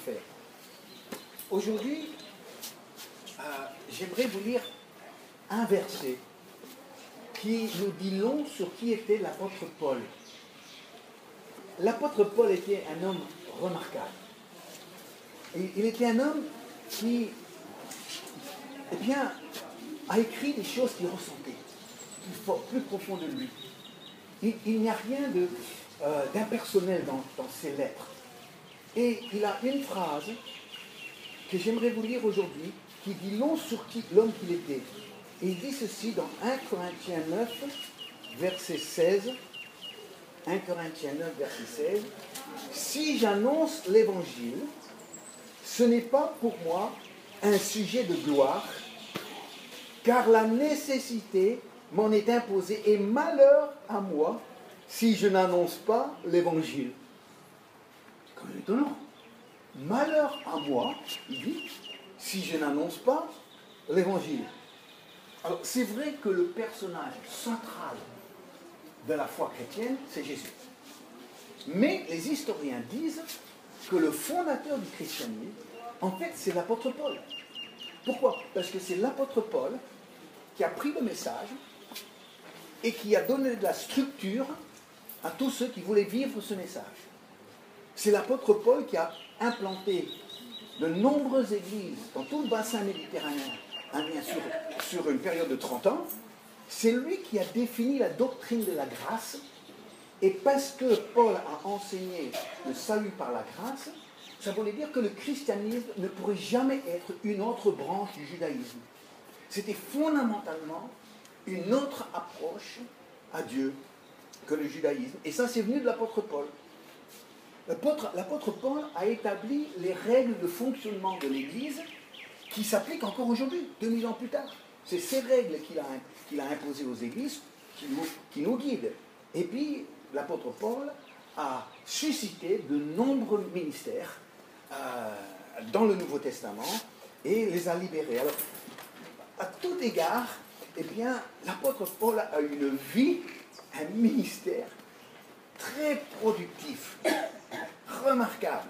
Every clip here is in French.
faire. Aujourd'hui, j'aimerais vous lire un verset qui nous dit long sur qui était l'apôtre Paul. L'apôtre Paul était un homme remarquable. Il était un homme qui, a écrit des choses qu'il ressentait, plus profond de lui. Il n'y a rien d'impersonnel dans ses lettres. Et il a une phrase que j'aimerais vous lire aujourd'hui, qui dit long sur l'homme qu'il était. Et il dit ceci dans 1 Corinthiens 9, verset 16. 1 Corinthiens 9, verset 16. Si j'annonce l'évangile, ce n'est pas pour moi un sujet de gloire, car la nécessité m'en est imposée, et malheur à moi si je n'annonce pas l'évangile. C'est quand même étonnant. Malheur à moi, il dit, si je n'annonce pas l'évangile. Alors, c'est vrai que le personnage central de la foi chrétienne, c'est Jésus. Mais les historiens disent que le fondateur du christianisme, en fait, c'est l'apôtre Paul. Pourquoi? Parce que c'est l'apôtre Paul qui a pris le message et qui a donné de la structure à tous ceux qui voulaient vivre ce message. C'est l'apôtre Paul qui a implanté de nombreuses églises dans tout le bassin méditerranéen, bien sûr, sur une période de 30 ans. C'est lui qui a défini la doctrine de la grâce. Et parce que Paul a enseigné le salut par la grâce, ça voulait dire que le christianisme ne pourrait jamais être une autre branche du judaïsme. C'était fondamentalement une autre approche à Dieu que le judaïsme. Et ça, c'est venu de l'apôtre Paul. L'apôtre Paul a établi les règles de fonctionnement de l'Église qui s'appliquent encore aujourd'hui, 2000 ans plus tard. C'est ces règles qu'il a imposées aux Églises qui nous guident. Et puis, l'apôtre Paul a suscité de nombreux ministères dans le Nouveau Testament et les a libérés. Alors, à tout égard, l'apôtre Paul a une vie, un ministère très productif, remarquable.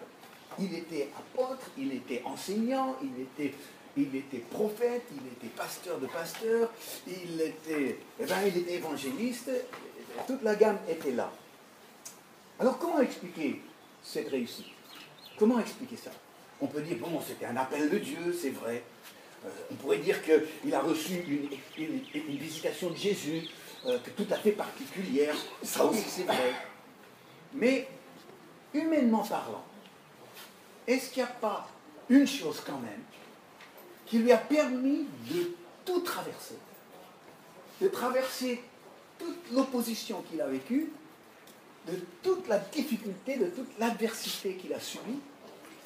Il était apôtre, il était enseignant, il était prophète, il était pasteur de pasteurs, il était évangéliste, toute la gamme était là. Alors comment expliquer cette réussite? Comment expliquer ça? On peut dire, bon, c'était un appel de Dieu, c'est vrai. On pourrait dire qu'il a reçu une visitation de Jésus, tout à fait particulière, ça aussi c'est vrai. Mais, humainement parlant, est-ce qu'il n'y a pas une chose quand même qui lui a permis de tout traverser? De traverser toute l'opposition qu'il a vécue, de toute la difficulté, de toute l'adversité qu'il a subie,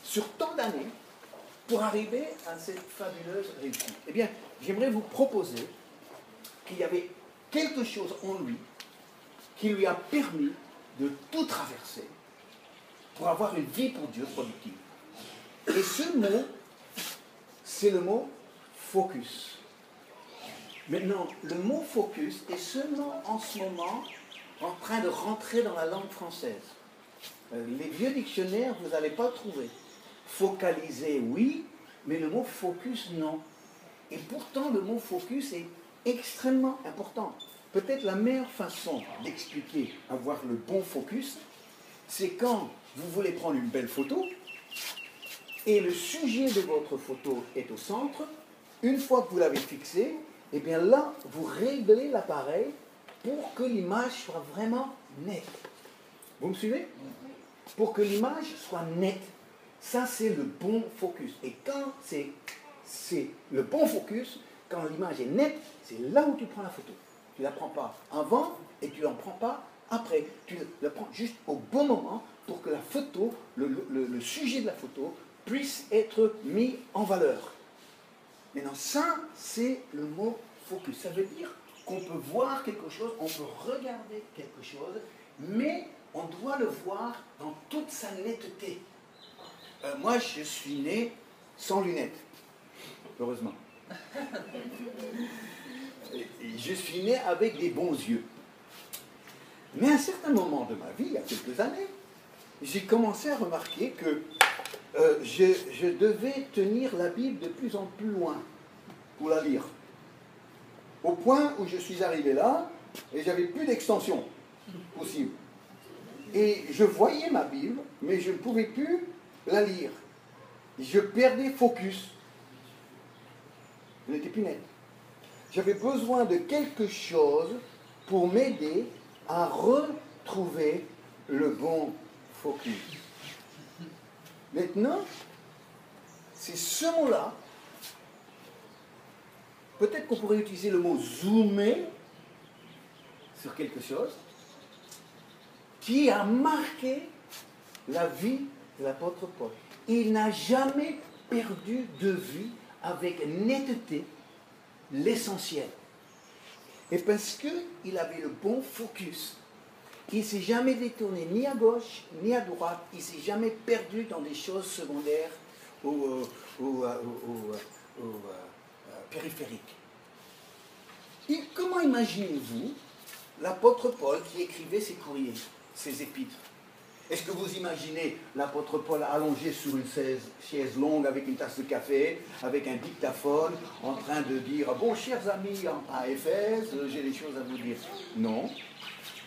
sur tant d'années, pour arriver à cette fabuleuse réussite. Eh bien, j'aimerais vous proposer qu'il y avait quelque chose en lui qui lui a permis de tout traverser pour avoir une vie pour Dieu productive. Et ce mot, c'est le mot focus. Maintenant, le mot focus est seulement en ce moment en train de rentrer dans la langue française. Les vieux dictionnaires, vous n'allez pas le trouver. Focaliser, oui, mais le mot focus, non. Et pourtant, le mot focus est extrêmement important. Peut-être la meilleure façon d'expliquer avoir le bon focus, c'est quand vous voulez prendre une belle photo et le sujet de votre photo est au centre. Une fois que vous l'avez fixé, eh bien là, vous réglez l'appareil pour que l'image soit vraiment nette. Vous me suivez? Pour que l'image soit nette. Ça, c'est le bon focus. Et quand c'est le bon focus, quand l'image est nette, c'est là où tu prends la photo. Tu ne la prends pas avant et tu n'en prends pas après. Tu la prends juste au bon moment pour que la photo, le sujet de la photo, puisse être mis en valeur. Maintenant, ça, c'est le mot focus. Ça veut dire qu'on peut voir quelque chose, on peut regarder quelque chose, mais on doit le voir dans toute sa netteté. Moi, je suis né sans lunettes, heureusement. Et je suis né avec des bons yeux. Mais à un certain moment de ma vie, il y a quelques années, j'ai commencé à remarquer que je devais tenir la Bible de plus en plus loin pour la lire. Au point où je suis arrivé là, et j'avais plus d'extension possible. Et je voyais ma Bible, mais je ne pouvais plus la lire. Je perdais focus. Je n'étais plus net. J'avais besoin de quelque chose pour m'aider à retrouver le bon focus. Maintenant, c'est ce mot-là, peut-être qu'on pourrait utiliser le mot zoomer sur quelque chose, qui a marqué la vie de l'apôtre Paul. Il n'a jamais perdu de vue avec netteté l'essentiel. Et parce qu'il avait le bon focus, il ne s'est jamais détourné ni à gauche ni à droite, il ne s'est jamais perdu dans des choses secondaires ou périphériques. Et comment imaginez-vous l'apôtre Paul qui écrivait ses courriers, ses épîtres? Est-ce que vous imaginez l'apôtre Paul allongé sur une chaise longue avec une tasse de café, avec un dictaphone, en train de dire « Bon, chers amis à Éphèse, j'ai des choses à vous dire ». Non,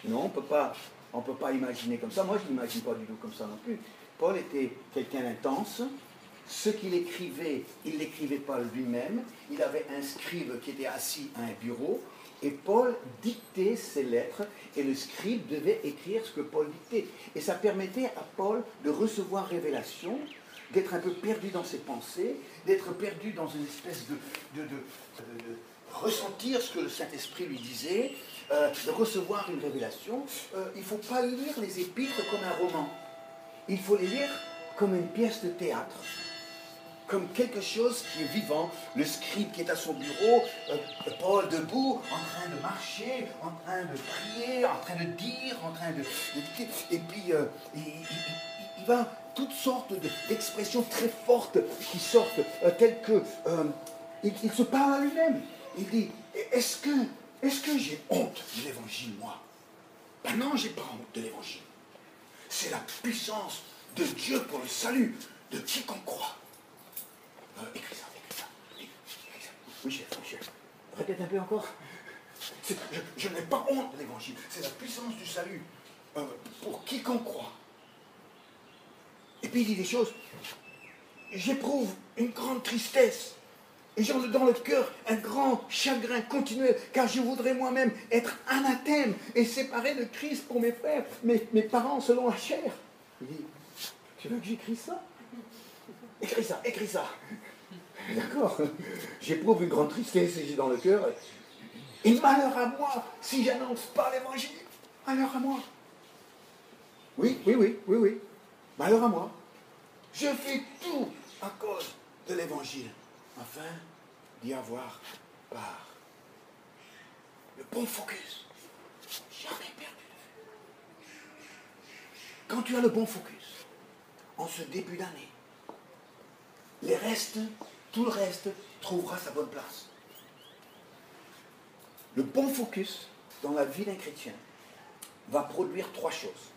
on ne peut pas imaginer comme ça. Moi, je ne l'imagine pas du tout comme ça non plus. Paul était quelqu'un d'intense. Ce qu'il écrivait, il ne l'écrivait pas lui-même. Il avait un scribe qui était assis à un bureau. Et Paul dictait ses lettres et le scribe devait écrire ce que Paul dictait. Et ça permettait à Paul de recevoir révélation, d'être un peu perdu dans ses pensées, d'être perdu dans une espèce de ressentir ce que le Saint-Esprit lui disait, de recevoir une révélation. Il ne faut pas lire les épîtres comme un roman. Il faut les lire comme une pièce de théâtre. Comme quelque chose qui est vivant, le scribe qui est à son bureau, Paul debout, en train de marcher, en train de prier, en train de dire, en train de et puis il va toutes sortes d'expressions très fortes qui sortent, telles que il se parle à lui-même. Il dit, est-ce que j'ai honte de l'évangile, moi? Ben non, j'ai pas honte de l'évangile. C'est la puissance de Dieu pour le salut de quiconque croit. Écris ça. Oui, chef. Répète un peu encore. Je n'ai pas honte de l'évangile. C'est la puissance du salut pour quiconque croit. Et puis il dit des choses. J'éprouve une grande tristesse. Et j'ai dans le cœur un grand chagrin continuel, car je voudrais moi-même être anathème et séparé de Christ pour mes frères, mes parents selon la chair. Il dit, tu veux que j'écris ça? Écris ça. D'accord. J'éprouve une grande tristesse et j'ai dans le cœur. Et malheur à moi si j'annonce pas l'évangile. Malheur à moi. Oui. Malheur à moi. Je fais tout à cause de l'évangile, afin d'y avoir part. Le bon focus. Jamais perdu de vue. Quand tu as le bon focus, en ce début d'année, tout le reste trouvera sa bonne place. Le bon focus dans la vie d'un chrétien va produire 3 choses.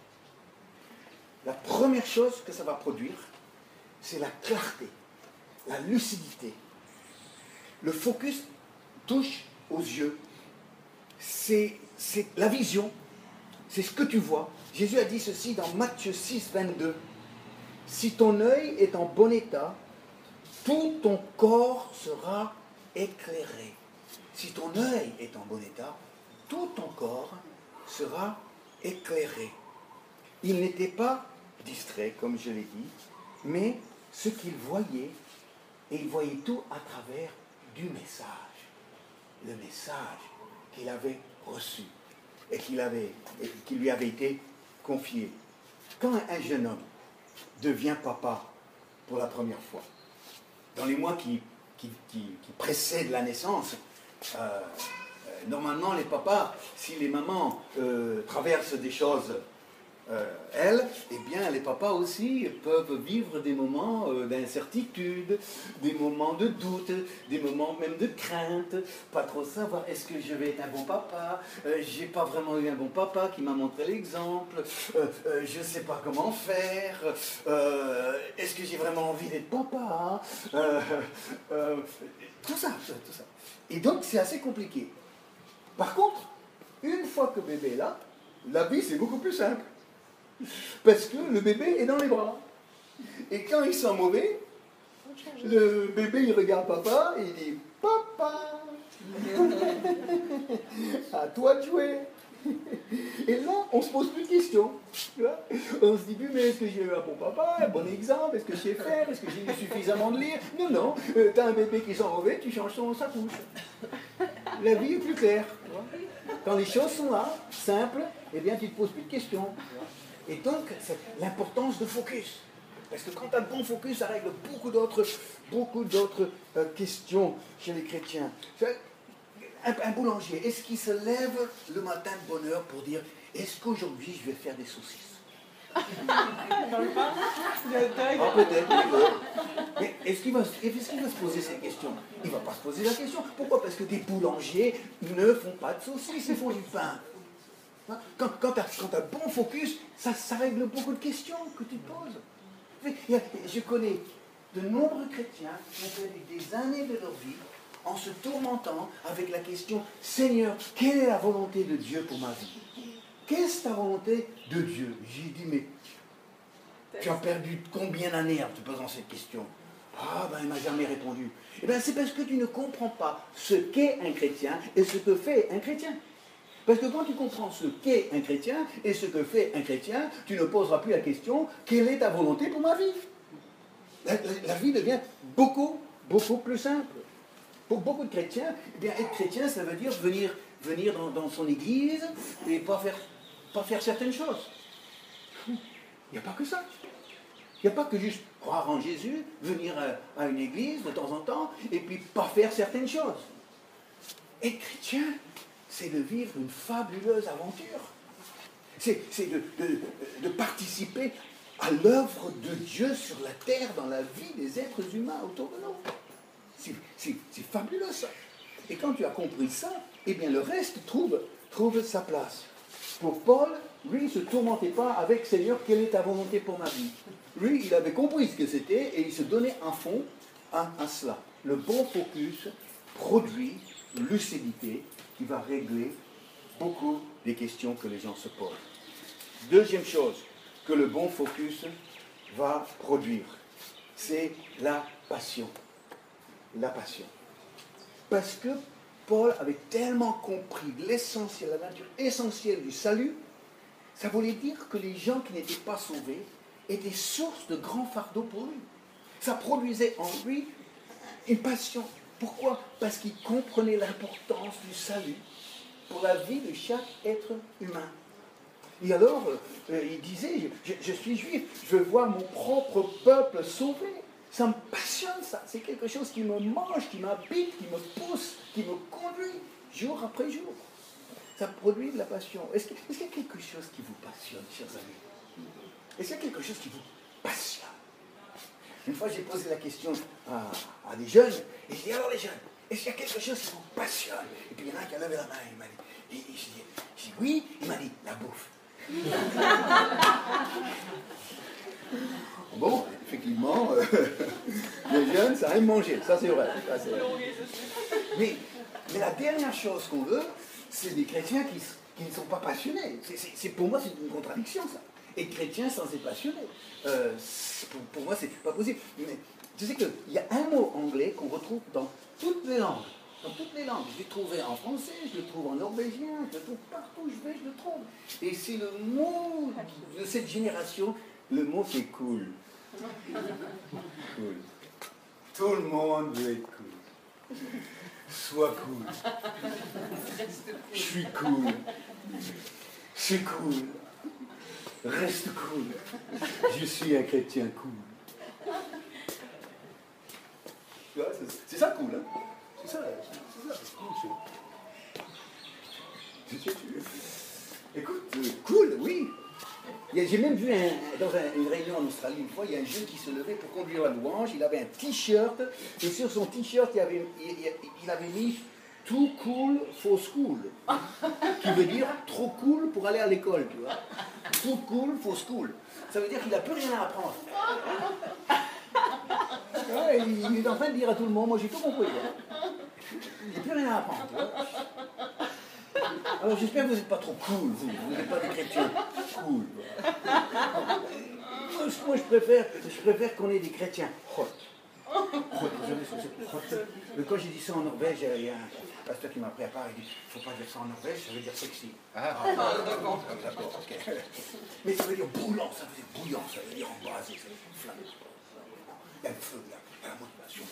La première chose que ça va produire, c'est la clarté, la lucidité. Le focus touche aux yeux. C'est la vision, c'est ce que tu vois. Jésus a dit ceci dans Matthieu 6, 22. Si ton œil est en bon état, tout ton corps sera éclairé. Si ton œil est en bon état, tout ton corps sera éclairé. Il n'était pas distrait, comme je l'ai dit, mais ce qu'il voyait, et il voyait tout à travers du message. Le message qu'il avait reçu et qui lui avait été confié. Quand un jeune homme devient papa pour la première fois, dans les mois qui précèdent la naissance, normalement les papas, si les mamans traversent des choses elles, eh bien, les papas aussi peuvent vivre des moments d'incertitude, des moments de doute, des moments même de crainte, pas trop savoir est-ce que je vais être un bon papa, j'ai pas vraiment eu un bon papa qui m'a montré l'exemple, je sais pas comment faire, est-ce que j'ai vraiment envie d'être papa, tout ça. Et donc c'est assez compliqué. Par contre, une fois que bébé est là, la vie c'est beaucoup plus simple. Parce que le bébé est dans les bras. Et quand il sent mauvais, le bébé il regarde papa et il dit « Papa, à toi de jouer !» Et là, on se pose plus de questions. Tu vois, on se dit plus, mais est-ce que j'ai eu un bon papa, un bon exemple, est-ce que je sais faire, est-ce que j'ai eu suffisamment de lire? Non, t'as un bébé qui sent mauvais, tu changes sa couche. La vie est plus claire. Tu vois. Quand les choses sont là, simples, eh bien tu te poses plus de questions. Et donc, c'est l'importance de focus. Parce que quand tu as le bon focus, ça règle beaucoup d'autres questions chez les chrétiens. Un boulanger, est-ce qu'il se lève le matin de bonne heure pour dire « Est-ce qu'aujourd'hui je vais faire des saucisses ?» Peut-être. Mais est-ce qu'il va se poser ces questions? Il ne va pas se poser la question. Pourquoi? Parce que des boulangers ne font pas de saucisses, ils font du pain. Quand tu as bon focus, ça règle beaucoup de questions que tu te poses. Je connais de nombreux chrétiens qui ont fait des années de leur vie en se tourmentant avec la question « Seigneur, quelle est la volonté de Dieu pour ma vie? Qu'est-ce ta volonté de Dieu ?» J'ai dit « Mais tu as perdu combien d'années en te posant cette question ?» Ah, ben il ne m'a jamais répondu. Eh bien, c'est parce que tu ne comprends pas ce qu'est un chrétien et ce que fait un chrétien. Parce que quand tu comprends ce qu'est un chrétien et ce que fait un chrétien, tu ne poseras plus la question « Quelle est ta volonté pour ma vie ?» La vie devient beaucoup plus simple. Pour beaucoup de chrétiens, eh bien, être chrétien, ça veut dire venir dans son église et pas faire certaines choses. Il n'y a pas que ça. Il n'y a pas que juste croire en Jésus, venir à une église de temps en temps et puis pas faire certaines choses. Être chrétien, c'est de vivre une fabuleuse aventure. C'est de participer à l'œuvre de Dieu sur la terre, dans la vie des êtres humains autour de nous. C'est fabuleux ça. Et quand tu as compris ça, eh bien le reste trouve sa place. Pour Paul, lui, il ne se tourmentait pas avec Seigneur, quelle est ta volonté pour ma vie? Lui, il avait compris ce que c'était et il se donnait un fond à cela. Le bon focus produit lucidité qui va régler beaucoup des questions que les gens se posent. Deuxième chose que le bon focus va produire, c'est la passion. La passion. Parce que Paul avait tellement compris l'essentiel, la nature essentielle du salut, ça voulait dire que les gens qui n'étaient pas sauvés étaient source de grands fardeaux pour lui. Ça produisait en lui une passion. Pourquoi? Parce qu'il comprenait l'importance du salut pour la vie de chaque être humain. Et alors, il disait, je suis juif, je veux voir mon propre peuple sauvé. Ça me passionne, ça. C'est quelque chose qui me mange, qui m'habite, qui me pousse, qui me conduit, jour après jour. Ça produit de la passion. Est-ce qu'il y a quelque chose qui vous passionne, chers amis? Est-ce qu'il y a quelque chose qui vous passionne? Une fois, j'ai posé la question à des jeunes, et je dis, alors les jeunes, est-ce qu'il y a quelque chose qui vous passionne? Et puis il y en a un qui a levé la main, il m'a dit, et je dis oui, il m'a dit, la bouffe. Bon, effectivement, les jeunes, ça aime manger, ça c'est vrai. Mais la dernière chose qu'on veut, c'est des chrétiens qui ne sont pas passionnés. Pour moi, c'est une contradiction, ça. Être chrétien sans être passionné. Pour moi, c'est pas possible. Mais tu sais qu'il y a un mot anglais qu'on retrouve dans toutes les langues. Dans toutes les langues. Je l'ai trouvé en français, je le trouve en norvégien, je le trouve partout où je vais, je le trouve. Et c'est le mot de cette génération, le mot c'est cool. Cool. Tout le monde veut être cool. Sois cool. Je suis cool. C'est cool. Reste cool. Je suis un chrétien cool. C'est ça cool, hein? C'est ça. Écoute, cool, oui. Il J'ai même vu dans une réunion en Australie une fois, il y a un jeune qui se levait pour conduire la louange, il avait un t-shirt, et sur son t-shirt, il avait mis « Too cool for school », qui veut dire « trop cool pour aller à l'école », tu vois. « Too cool for school ». Ça veut dire qu'il n'a plus rien à apprendre. Ouais, il est en train de dire à tout le monde, moi j'ai tout compris. Il n'a plus rien à apprendre. Tu vois. Alors j'espère que vous n'êtes pas trop cool, vous n'êtes pas des chrétiens cool. Moi je préfère qu'on ait des chrétiens hot. Quand j'ai dit ça en Norvège, il y a un pasteur qui m'a pris à part, il dit, il ne faut pas dire ça en Norvège, ça veut dire sexy. D'accord, ok. Mais ça veut dire brûlant, ça veut dire bouillant, ça veut dire embrasé, ça veut dire flamme. Il y a le feu, il y a la motivation,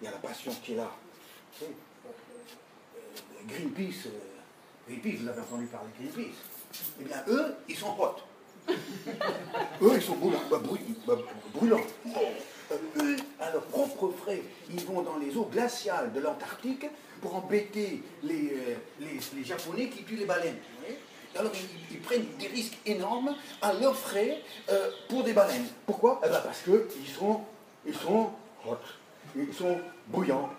il y a la passion qui est là. Greenpeace, vous avez entendu parler de Greenpeace. Eh bien, eux, ils sont hot. Eux, ils sont brûlants. Eux, à leurs propres frais, ils vont dans les eaux glaciales de l'Antarctique pour embêter les Japonais qui tuent les baleines. Alors, ils prennent des risques énormes à leurs frais pour des baleines. Pourquoi? Parce qu'ils sont hot. Ils sont bouillants,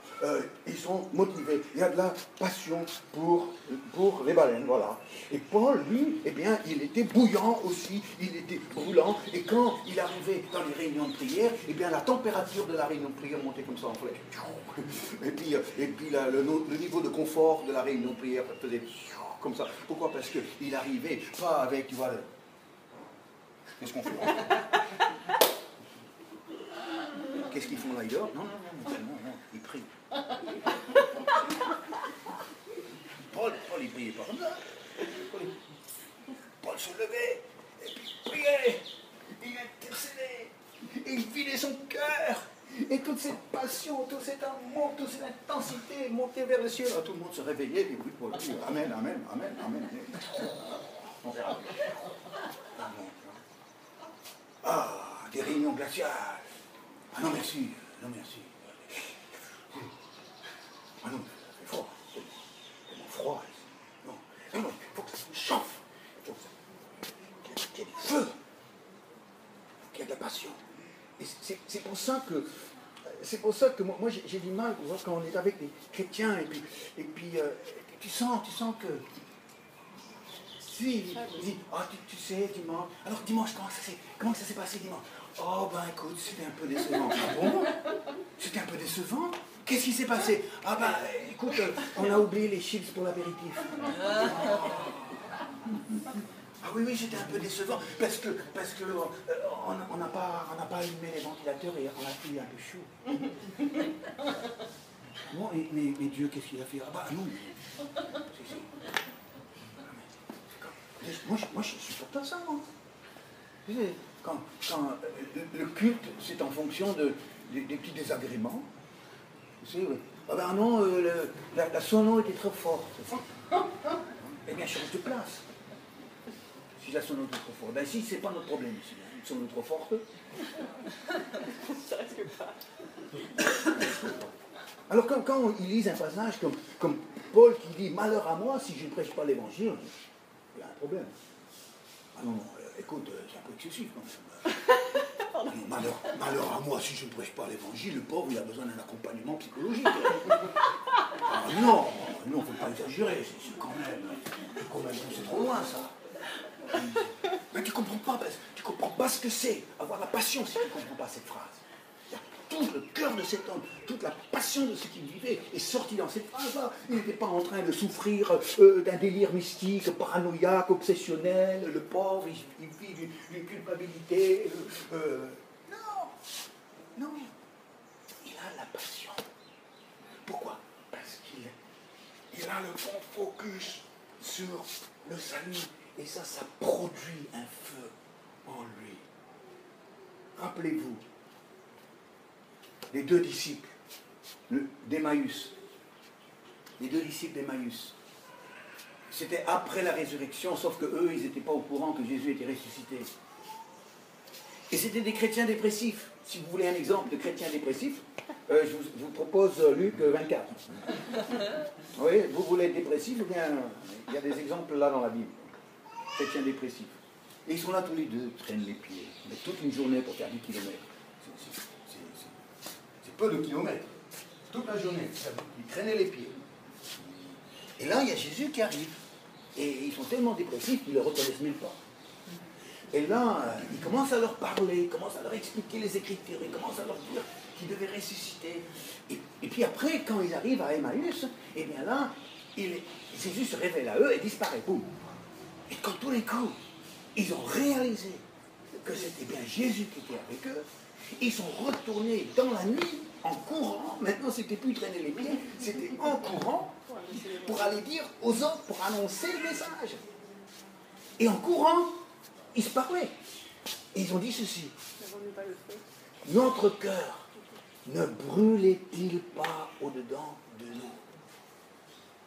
ils sont motivés. Il y a de la passion pour les baleines, voilà. Et Paul, lui, eh bien, il était bouillant aussi, il était brûlant. Et quand il arrivait dans les réunions de prière, eh bien, la température de la réunion de prière montait comme ça en flèche. Et puis le niveau de confort de la réunion de prière faisait comme ça. Pourquoi? Parce qu'il arrivait pas avec, tu vois, qu'est-ce qu'on fait? Qu'est-ce qu'ils font là? Ils dorment? Non, ils prient. Paul, il priait pas comme ça. Paul se levait, et puis il priait, il intercédait, et il vidait son cœur, et toute cette passion, tout cet amour, toute cette intensité montait vers le ciel. Alors, tout le monde se réveillait, et puis Paul dit Amen, Amen, Amen, Amen. On verra. Ah, des réunions glaciales. Ah non, merci. Non, merci. Ah non, c'est froid. C'est froid. Non, il faut que ça se chauffe. Il faut qu'il y ait du feu. Qu'il y ait de la passion. Et c'est pour ça que moi j'ai du mal quand on est avec des chrétiens et puis tu sens que si il dit tu sais dimanche, alors dimanche comment ça s'est passé dimanche? Oh ben écoute, c'était un peu décevant. Ah bon? C'était un peu décevant? Qu'est-ce qui s'est passé? Ah ben écoute, on a oublié les chips pour l'apéritif. Ah oui, c'était un peu décevant parce que on n'a pas allumé les ventilateurs et on a fait un peu chaud. Bon, mais Dieu, qu'est-ce qu'il a fait? Ah bah non. Moi, je supporte ça, moi. Quand le culte, c'est en fonction des petits désagréments. Tu sais, oui. Ah ben non, la sono était trop forte. Eh bien, change de place. Si la sono est trop forte. Ben si, c'est pas notre problème ici. Une sono trop forte. Ça risque pas. Alors quand ils lisent un passage comme Paul qui dit « Malheur à moi si je ne prêche pas l'évangile », il y a un problème. Ah non, écoute, c'est un peu excessif quand même. Malheur à moi si je ne prêche pas l'évangile, le pauvre il a besoin d'un accompagnement psychologique. Ah non, il ne faut pas exagérer, c'est quand même, c'est trop loin ça. Mais tu comprends pas ce que c'est, avoir la passion si tu ne comprends pas cette phrase. Tout le cœur de cet homme, toute la passion de ce qu'il vivait est sortie dans cette phrase-là. Il n'était pas en train de souffrir d'un délire mystique, paranoïaque, obsessionnel, le pauvre, il vit d'une culpabilité. Non, il a la passion. Pourquoi? Parce qu'il a le bon focus sur le salut. Et ça produit un feu en lui. Rappelez-vous, les deux disciples d'Emmaüs, c'était après la résurrection, sauf que eux, ils n'étaient pas au courant que Jésus était ressuscité. Et c'était des chrétiens dépressifs. Si vous voulez un exemple de chrétien dépressif, je vous propose Luc 24. Oui, vous voulez être dépressif, ou bien il y a des exemples là dans la Bible. Chrétien dépressif. Et ils sont là tous les deux, traînent les pieds, mais toute une journée pour faire 10 kilomètres. C'est peu de kilomètres. Toute la journée, ils traînaient les pieds. Et là, il y a Jésus qui arrive. Et ils sont tellement dépressifs qu'ils ne le reconnaissent même pas. Et là, il commence à leur parler, il commence à leur expliquer les Écritures, il commence à leur dire qu'ils devaient ressusciter. Et puis après, quand ils arrivent à Emmaüs, et bien là, Jésus se révèle à eux et disparaît. Boum. Et quand tous les coups, ils ont réalisé que c'était bien Jésus qui était avec eux, ils sont retournés dans la nuit, en courant. Maintenant, c'était plus traîner les pieds, c'était en courant pour aller dire aux autres, pour annoncer le message. Et en courant, ils se parlaient. Et ils ont dit ceci. Notre cœur ne brûlait-il pas au-dedans de nous?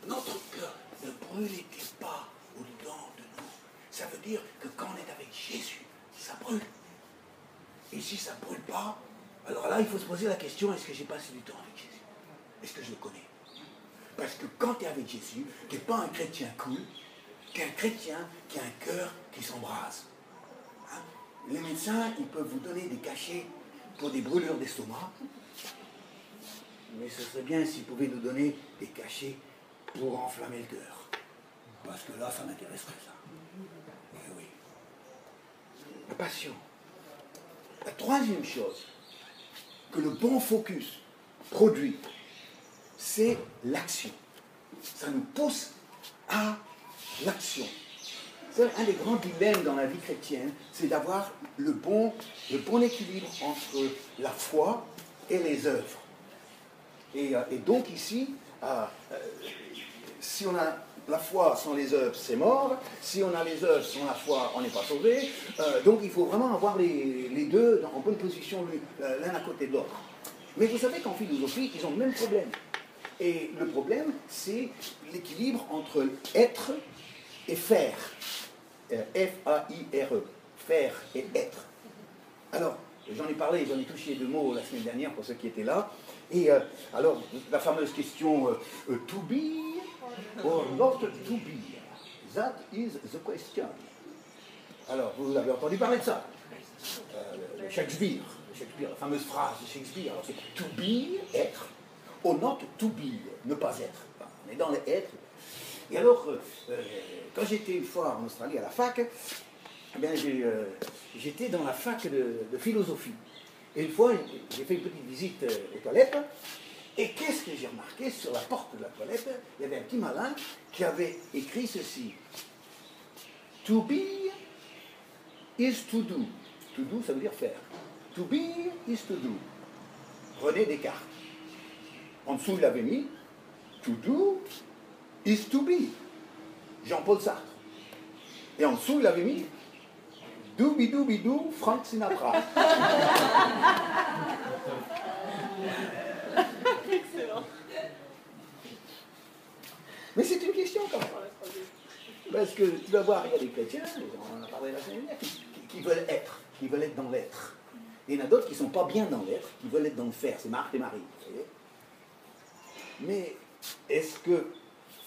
Notre cœur ne brûlait-il pas au-dedans de nous? Ça veut dire que quand on est avec Jésus, ça brûle. Et si ça ne brûle pas, alors là, il faut se poser la question, est-ce que j'ai passé du temps avec Jésus? Est-ce que je le connais? Parce que quand tu es avec Jésus, tu n'es pas un chrétien cool, tu es un chrétien qui a un cœur qui s'embrase. Hein? Les médecins, ils peuvent vous donner des cachets pour des brûlures d'estomac, mais ce serait bien s'ils pouvaient nous donner des cachets pour enflammer le cœur. Parce que là, ça m'intéresserait, ça. Eh oui. La passion. La troisième chose que le bon focus produit, c'est l'action. Ça nous pousse à l'action. C'est un des grands dilemmes dans la vie chrétienne, c'est d'avoir le bon équilibre entre la foi et les œuvres. Et donc ici, si on a la foi sans les œuvres, c'est mort. Si on a les œuvres sans la foi, on n'est pas sauvé. Donc il faut vraiment avoir les deux en bonne position, l'un à côté de l'autre. Mais vous savez qu'en philosophie, ils ont le même problème. Et le problème, c'est l'équilibre entre être et faire. F-A-I-R-E. Faire et être. Alors, j'en ai parlé, j'en ai touché 2 mots la semaine dernière pour ceux qui étaient là. Et alors, la fameuse question to be or not to be. That is the question. Alors, vous avez entendu parler de ça. Shakespeare, la fameuse phrase de Shakespeare. Alors, c'est to be, être, or not to be, ne pas être. Enfin, on est dans le être. Et alors, quand j'étais une fois en Australie à la fac, eh bien, j'étais dans la fac de philosophie. Et une fois, j'ai fait une petite visite aux toilettes. Et qu'est-ce que j'ai remarqué? Sur la porte de la toilette, il y avait un petit malin qui avait écrit ceci. To be is to do. To do, ça veut dire faire. To be is to do. René Descartes. En dessous, il avait mis to do is to be. Jean-Paul Sartre. Et en dessous, il avait mis Doobie-doobie-doo, Frank Sinatra. Excellent. Mais c'est une question quand même. Parce que tu vas voir, il y a des chrétiens, on en a parlé la semaine dernière, qui veulent être, qui veulent être dans l'être. Et il y en a d'autres qui ne sont pas bien dans l'être, qui veulent être dans le faire. C'est Marthe et Marie, vous savez. Mais est-ce que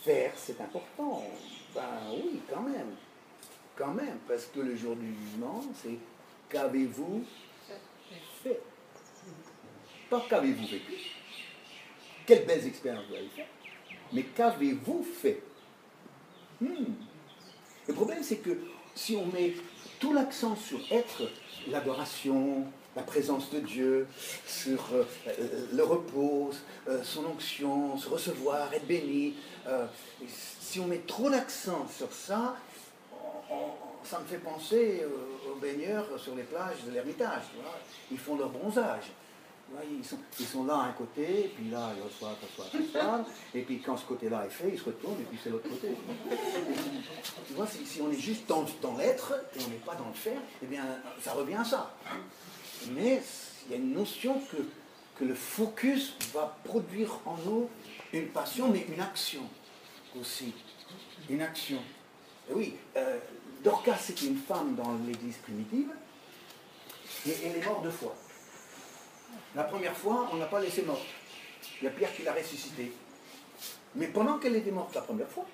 faire, c'est important? Ben oui, quand même. Quand même, parce que le jour du jugement, c'est qu'avez-vous fait? Pas qu'avez-vous vécu? Quelles belles expériences vous avez faites? Mais qu'avez-vous fait? Le problème, c'est que si on met tout l'accent sur être, l'adoration, la présence de Dieu, sur le repos, son onction, se recevoir, être béni, si on met trop l'accent sur ça, ça me fait penser aux baigneurs sur les plages de l'Ermitage. Ils font leur bronzage. Ils sont là à un côté, et puis là, ils reçoivent, et puis quand ce côté-là est fait, ils se retournent, et puis c'est l'autre côté. Tu vois, si on est juste dans l'être, et on n'est pas dans le faire, eh bien, ça revient à ça. Mais il y a une notion que le focus va produire en nous une passion, mais une action aussi. Une action. Et oui, Dorcas, c'était une femme dans l'église primitive, et elle est morte 2 fois. La première fois, on n'a pas laissé morte. Il y a Pierre qui l'a ressuscitée. Mais pendant qu'elle était morte la première fois,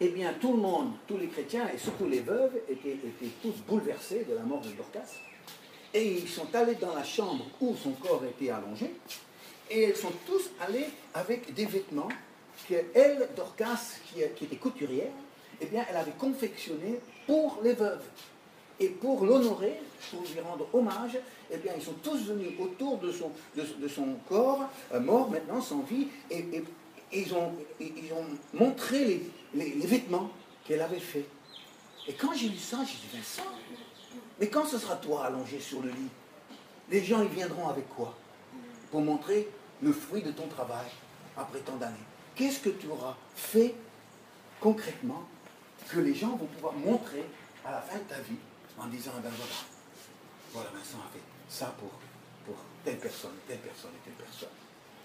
eh bien tout le monde, tous les chrétiens et surtout les veuves étaient tous bouleversés de la mort de Dorcas. Et ils sont allés dans la chambre où son corps était allongé, et ils sont tous allés avec des vêtements qu'elle, Dorcas, qui était couturière, eh bien, elle avait confectionnés pour les veuves. Et pour l'honorer, pour lui rendre hommage, eh bien, ils sont tous venus autour de son corps, mort maintenant, sans vie, et ils ont montré les vêtements qu'elle avait faits. Et quand j'ai lu ça, j'ai dit, Vincent, mais quand ce sera toi allongé sur le lit, les gens, ils viendront avec quoi? Pour montrer le fruit de ton travail après tant d'années. Qu'est-ce que tu auras fait concrètement que les gens vont pouvoir montrer à la fin de ta vie en disant, ben voilà, Vincent a fait ça pour telle personne, telle personne et telle personne.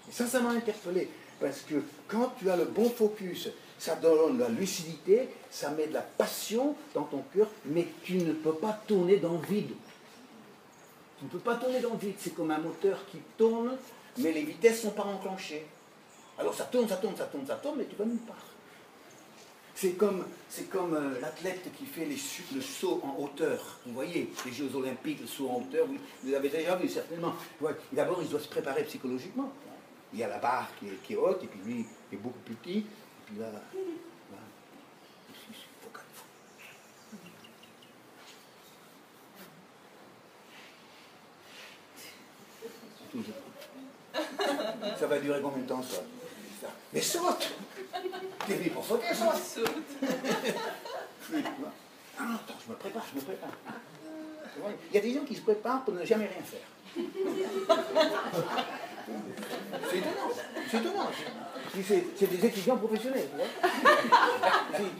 Et ça m'a interpellé, parce que quand tu as le bon focus, ça donne de la lucidité, ça met de la passion dans ton cœur, mais tu ne peux pas tourner dans le vide. Tu ne peux pas tourner dans le vide, c'est comme un moteur qui tourne, mais les vitesses ne sont pas enclenchées. Alors ça tourne, mais tu vas nulle part. C'est comme l'athlète qui fait le saut en hauteur. Vous voyez, les Jeux Olympiques, le saut en hauteur, vous l'avez déjà vu certainement. D'abord, il doit se préparer psychologiquement. Il y a la barre qui est haute, et puis lui, il est beaucoup plus petit. Et puis là, ça va durer combien de temps, ça? Mais saute! T'es venu pour sauter, saute! Ah, attends, je me prépare. Il y a des gens qui se préparent pour ne jamais rien faire. C'est étonnant. C'est des étudiants professionnels, tu vois.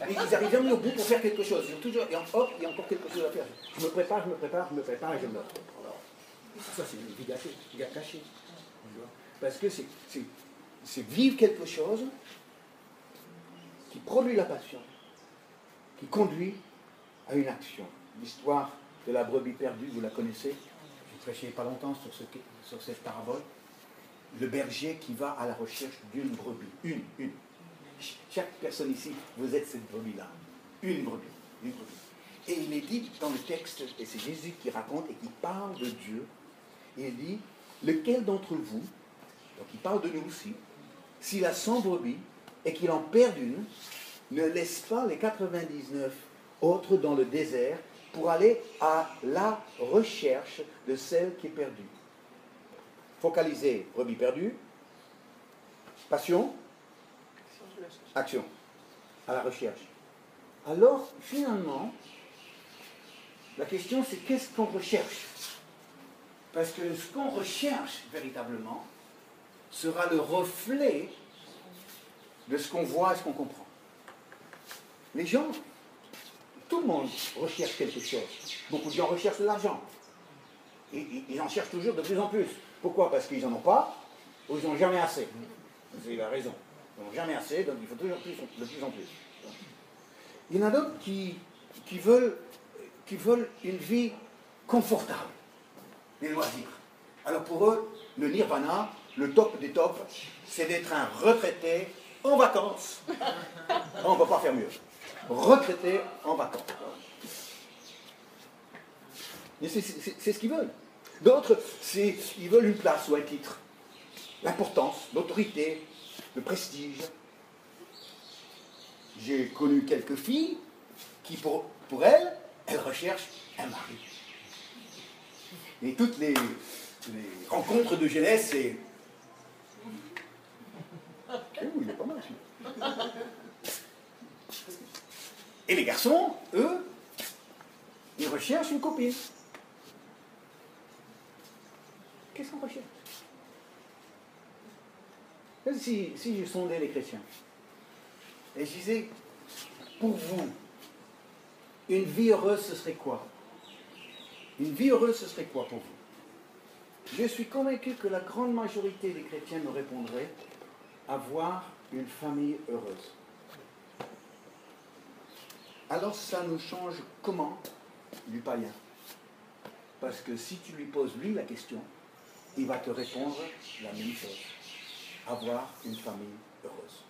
Ils arrivent jamais au bout pour faire quelque chose. Toujours, et hop, il y a encore quelque chose à faire. Je me prépare, et je meurs. Ça, c'est une vie cachée. Parce que c'est vivre quelque chose qui produit la passion, qui conduit à une action. L'histoire de la brebis perdue, vous la connaissez. J'ai prêché il n'y a pas longtemps sur cette parabole. Le berger qui va à la recherche d'une brebis. Une. Chaque personne ici, vous êtes cette brebis-là. Une brebis. Et il est dit dans le texte, et c'est Jésus qui raconte et qui parle de Dieu, et il dit, lequel d'entre vous, donc il parle de nous aussi, s'il a 100 brebis et qu'il en perd une, ne laisse pas les 99 autres dans le désert pour aller à la recherche de celle qui est perdue. Focaliser, brebis perdue, passion, action, à la recherche. Alors, finalement, la question c'est qu'est-ce qu'on recherche? Parce que ce qu'on recherche véritablement sera le reflet de ce qu'on voit et ce qu'on comprend. Les gens, tout le monde recherche quelque chose. Beaucoup de gens recherchent de l'argent. Ils en cherchent toujours de plus en plus. Pourquoi? Parce qu'ils n'en ont pas, ou ils n'ont jamais assez. C'est la raison. Ils n'en ont jamais assez, donc il faut toujours plus, de plus en plus. Il y en a d'autres qui veulent une vie confortable, des loisirs. Alors pour eux, le nirvana, le top des tops, c'est d'être un retraité en vacances. On ne va pas faire mieux. Retraité en vacances. Mais c'est ce qu'ils veulent. D'autres, ils veulent une place ou un titre. L'importance, l'autorité, le prestige. J'ai connu quelques filles qui, pour elles recherchent un mari. Et toutes les rencontres de jeunesse, c'est... Oh, il est pas mal, celui-là. Et les garçons, eux, ils recherchent une copine. Qu'est-ce qu'on recherche? Si je sondais les chrétiens, et je disais, pour vous, une vie heureuse, ce serait quoi? Une vie heureuse, ce serait quoi pour vous? Je suis convaincu que la grande majorité des chrétiens me répondraient avoir une famille heureuse. Alors ça nous change comment du païen? Parce que si tu lui poses lui la question, il va te répondre la même chose. Avoir une famille heureuse.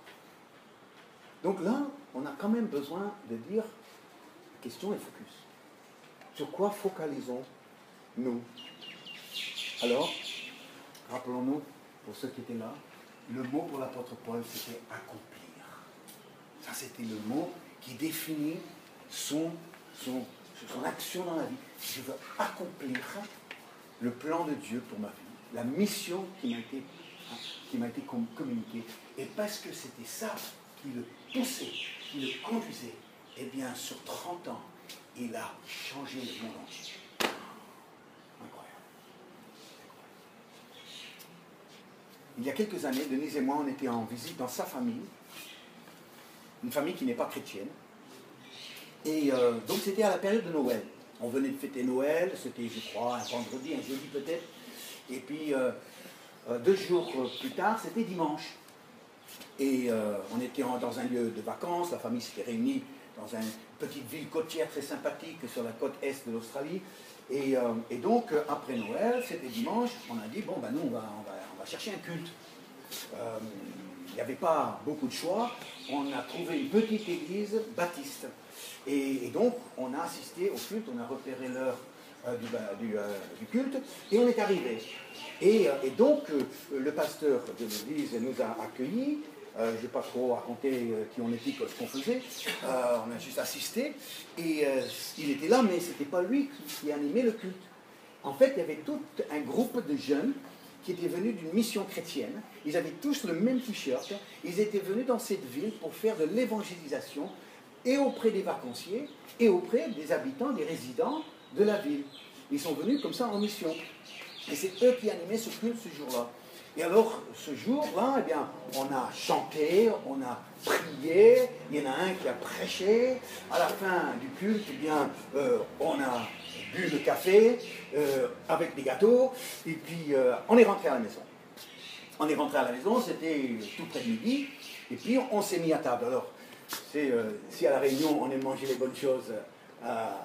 Donc là, on a quand même besoin de dire question et focus. Sur quoi focalisons-nous? Alors, rappelons-nous, pour ceux qui étaient là, le mot pour l'apôtre Paul, c'était accomplir. Ça, c'était le mot qui définit son action dans la vie. Je veux accomplir le plan de Dieu pour ma vie, la mission qui m'a été communiquée. Et parce que c'était ça qui le poussait, qui le conduisait, eh bien, sur 30 ans, il a changé le monde entier. Incroyable. Il y a quelques années, Denise et moi, on était en visite dans sa famille, une famille qui n'est pas chrétienne. Et donc c'était à la période de Noël. On venait de fêter Noël, c'était, je crois, un vendredi, un jeudi peut-être. Et puis 2 jours plus tard, c'était dimanche. Et on était dans un lieu de vacances, la famille s'était réunie dans une petite ville côtière très sympathique sur la côte est de l'Australie. Et donc, après Noël, c'était dimanche, on a dit, bon, ben nous, on va chercher un culte. Il n'y avait pas beaucoup de choix. On a trouvé une petite église baptiste. Et donc, on a assisté au culte, on a repéré l'heure du culte, et on est arrivé. Et donc, le pasteur de l'église nous a accueillis. Je ne vais pas trop raconter qui on était, ce qu'on faisait. On a juste assisté. Et il était là, mais ce n'était pas lui qui animait le culte. En fait, il y avait tout un groupe de jeunes qui étaient venus d'une mission chrétienne. Ils avaient tous le même t-shirt. Ils étaient venus dans cette ville pour faire de l'évangélisation et auprès des vacanciers et auprès des habitants, des résidents de la ville. Ils sont venus comme ça en mission. Et c'est eux qui animaient ce culte ce jour-là. Et alors, ce jour-là, eh bien, on a chanté, on a prié, il y en a un qui a prêché. À la fin du culte, eh bien, on a bu le café avec des gâteaux, et puis on est rentré à la maison. On est rentré à la maison, c'était tout près de midi, et puis on s'est mis à table. Alors, si à la Réunion on aime manger les bonnes choses à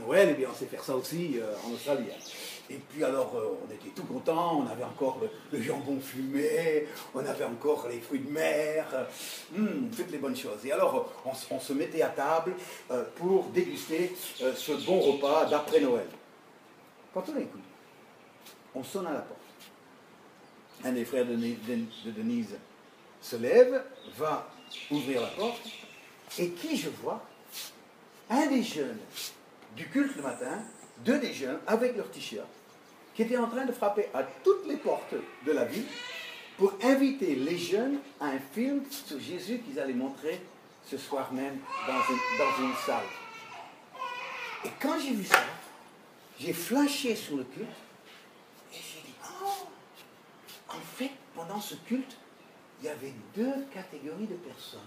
Noël, eh bien on sait faire ça aussi en Australie. Et puis alors, on était tout contents, on avait encore le jambon fumé, on avait encore les fruits de mer, toutes les bonnes choses. Et alors, on se mettait à table pour déguster ce bon repas d'après Noël. Quand on écoute, on sonne à la porte. Un des frères de Denise se lève, va ouvrir la porte, et qui je vois? Un des jeunes du culte le matin, 2 des jeunes avec leur t-shirt, qui étaient en train de frapper à toutes les portes de la ville pour inviter les jeunes à un film sur Jésus qu'ils allaient montrer ce soir même dans une salle. Et quand j'ai vu ça, j'ai flashé sur le culte et j'ai dit, oh, en fait, pendant ce culte, il y avait 2 catégories de personnes.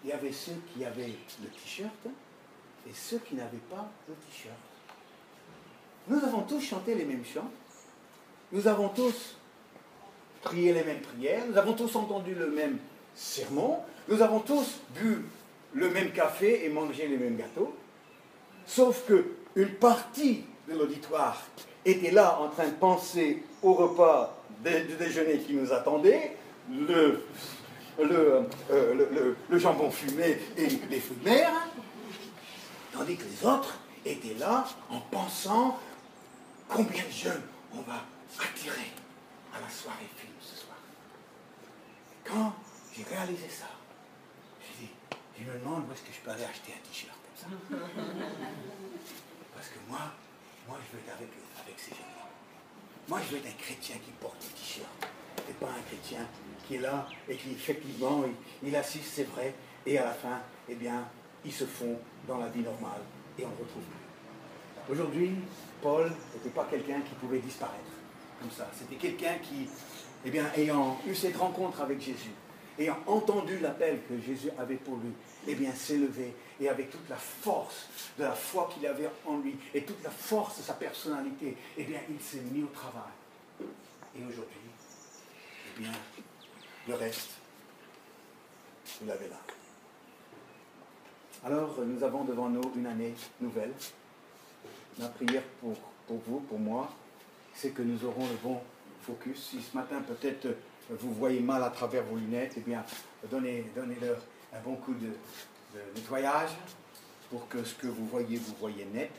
Il y avait ceux qui avaient le t-shirt et ceux qui n'avaient pas le t-shirt. Nous avons tous chanté les mêmes chants, nous avons tous prié les mêmes prières, nous avons tous entendu le même sermon, nous avons tous bu le même café et mangé les mêmes gâteaux, sauf qu'une partie de l'auditoire était là en train de penser au repas de déjeuner qui nous attendait, le jambon fumé et les fruits de mer, tandis que les autres étaient là en pensant combien de jeunes on va attirer à la soirée film ce soir. Et quand j'ai réalisé ça, j'ai dit, je me demande où est-ce que je peux aller acheter un t-shirt comme ça. Parce que moi je veux être avec ces gens. Moi je veux être un chrétien qui porte des t-shirts. Et pas un chrétien qui est là et qui effectivement, il assiste, c'est vrai, et à la fin, eh bien, ils se font dans la vie normale et on ne le retrouve plus. Aujourd'hui, Paul n'était pas quelqu'un qui pouvait disparaître comme ça. C'était quelqu'un qui, eh bien, ayant eu cette rencontre avec Jésus, ayant entendu l'appel que Jésus avait pour lui, eh bien, s'est levé et avec toute la force de la foi qu'il avait en lui et toute la force de sa personnalité, eh bien, il s'est mis au travail. Et aujourd'hui, eh bien, le reste, vous l'avez là. Alors, nous avons devant nous une année nouvelle. Ma prière pour vous, pour moi, c'est que nous aurons le bon focus. Si ce matin, peut-être, vous voyez mal à travers vos lunettes, eh bien, donnez-leur un bon coup de nettoyage pour que ce que vous voyez net,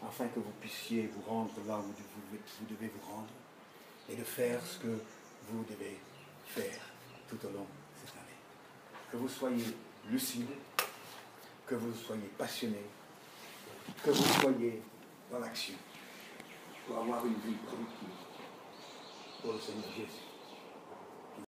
afin que vous puissiez vous rendre là où vous devez vous rendre et de faire ce que vous devez faire tout au long de cette année. Que vous soyez lucide, que vous soyez passionné, que vous soyez dans l'action pour avoir une vie productive pour le Seigneur Jésus.